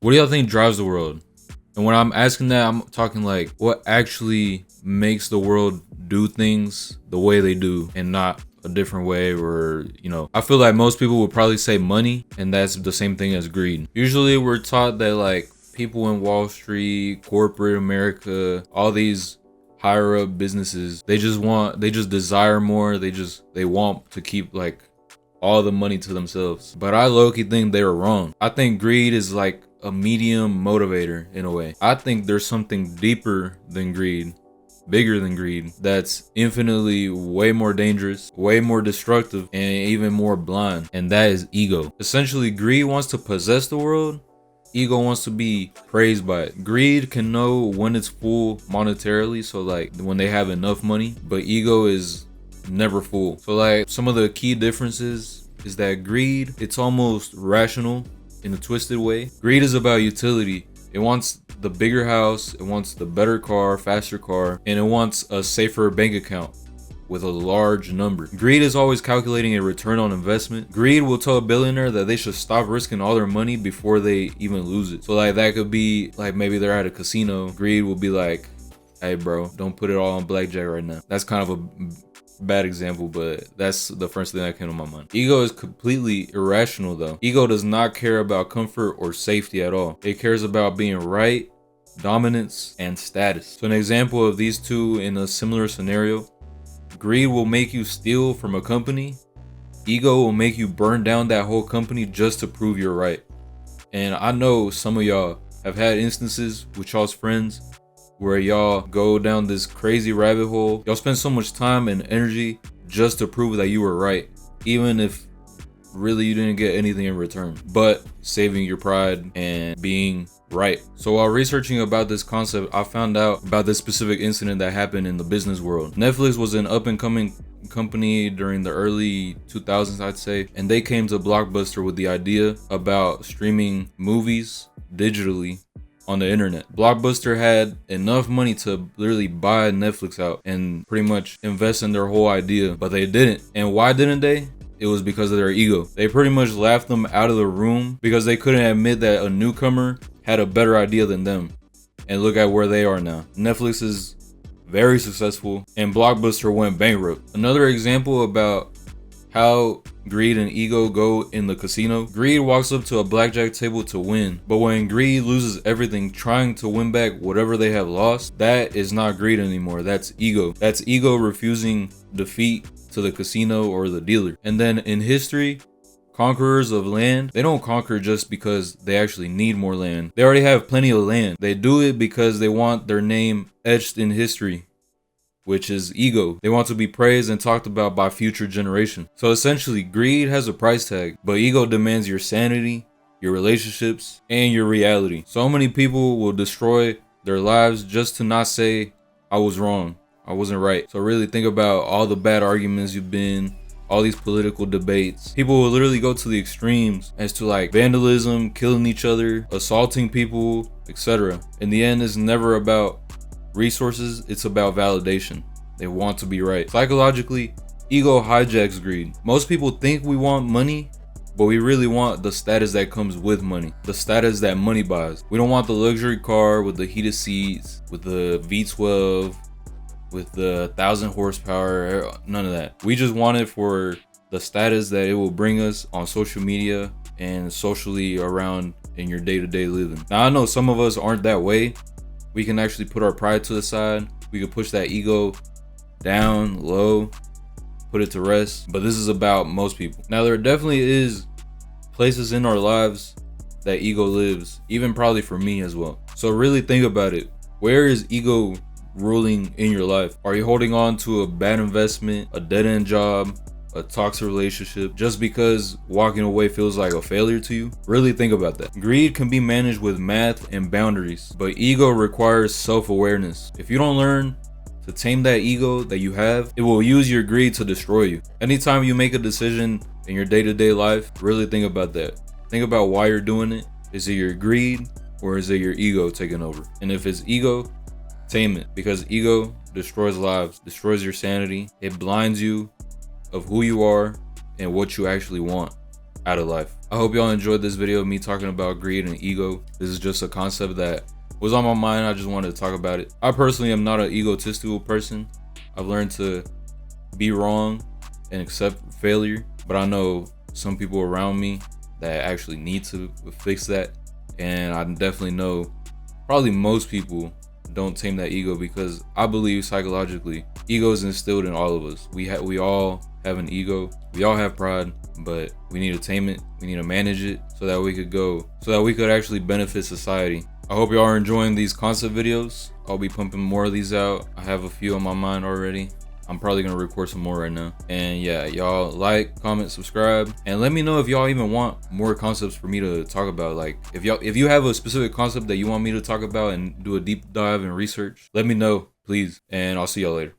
What do y'all think drives the world? And when I'm asking that, I'm talking like what actually makes the world do things the way they do and not a different way. Or, I feel like most people would probably say money, and that's the same thing as greed. Usually we're taught that like people in Wall Street, corporate America, all these higher up businesses, they just desire more. They want to keep like all the money to themselves. But I low-key think they were wrong. I think greed is like a medium motivator in a way. I think there's something deeper than greed, bigger than greed, that's infinitely way more dangerous, way more destructive, and even more blind. And that is ego. Essentially, greed wants to possess the world. Ego wants to be praised by it. Greed can know when it's full monetarily, so like when they have enough money, but ego is never full. So like some of the key differences is that greed, it's almost rational in a twisted way. Greed is about utility. It wants the bigger house, it wants the better car, faster car, and it wants a safer bank account with a large number. Greed is always calculating a return on investment. Greed will tell a billionaire that they should stop risking all their money before they even lose it. So like that could be like maybe they're at a casino. Greed will be like, hey bro, don't put it all on blackjack right now. That's kind of a bad example, but that's the first thing that came to my mind. Ego is completely irrational though. Ego does not care about comfort or safety at all. It cares about being right, dominance, and status. So an example of these two in a similar scenario, greed will make you steal from a company. Ego will make you burn down that whole company just to prove you're right. And I know some of y'all have had instances with y'all's friends where y'all go down this crazy rabbit hole. Y'all spend so much time and energy just to prove that you were right, even if really you didn't get anything in return, but saving your pride and being right. So while researching about this concept, I found out about this specific incident that happened in the business world. Netflix was an up and coming company during the early 2000s, I'd say, and they came to Blockbuster with the idea about streaming movies digitally on the internet. Blockbuster had enough money to literally buy Netflix out and pretty much invest in their whole idea, but they didn't. And why didn't they? It was because of their ego. They pretty much laughed them out of the room because they couldn't admit that a newcomer had a better idea than them. And look at where they are now. Netflix is very successful and Blockbuster went bankrupt. Another example about how greed and ego go in the casino. Greed walks up to a blackjack table to win, but when greed loses everything trying to win back whatever they have lost, that is not greed anymore. That's ego. That's ego refusing defeat to the casino or the dealer. And then in history, conquerors of land, they don't conquer just because they actually need more land. They already have plenty of land. They do it because they want their name etched in history, which is ego. They want to be praised and talked about by future generations. So essentially, greed has a price tag, but ego demands your sanity, your relationships, and your reality. So many people will destroy their lives just to not say, I was wrong, I wasn't right. So really think about all the bad arguments you've been, all these political debates. People will literally go to the extremes as to like vandalism, killing each other, assaulting people, etc. In the end, it's never about resources, it's about validation. They want to be right. Psychologically, ego hijacks greed. Most people think we want money, but we really want the status that comes with money, the status that money buys. We don't want the luxury car with the heated seats, with the V12, with the 1,000 horsepower, none of that. We just want it for the status that it will bring us on social media and socially around in your day-to-day living. Now I know some of us aren't that way. We can actually put our pride to the side. We can push that ego down low, put it to rest. But this is about most people. Now there definitely is places in our lives that ego lives, even probably for me as well. So really think about it. Where is ego ruling in your life? Are you holding on to a bad investment, a dead-end job, a toxic relationship just because walking away feels like a failure to you? Really think about that. Greed can be managed with math and boundaries, but ego requires self-awareness. If you don't learn to tame that ego that you have, it will use your greed to destroy you. Anytime you make a decision in your day-to-day life, really think about that. Think about why you're doing it. Is it your greed or is it your ego taking over? And if it's ego, tame it, because ego destroys lives, destroys your sanity. It blinds you of who you are and what you actually want. out of life. I hope y'all enjoyed this video of me talking about greed and ego. This is just a concept that was on my mind. I just wanted to talk about it. I personally am not an egotistical person. I've learned to be wrong and accept failure, but I know some people around me that actually need to fix that, and I definitely know probably most people don't tame that ego, because I believe psychologically ego is instilled in all of us. We all have an ego, we all have pride, but we need to tame it, we need to manage it so that we could actually benefit society. I hope y'all are enjoying these concept videos. I'll be pumping more of these out. I have a few on my mind already. I'm probably gonna record some more right now. And yeah, y'all like, comment, subscribe, and let me know if y'all even want more concepts for me to talk about. Like if you have a specific concept that you want me to talk about and do a deep dive and research, let me know, please. And I'll see y'all later.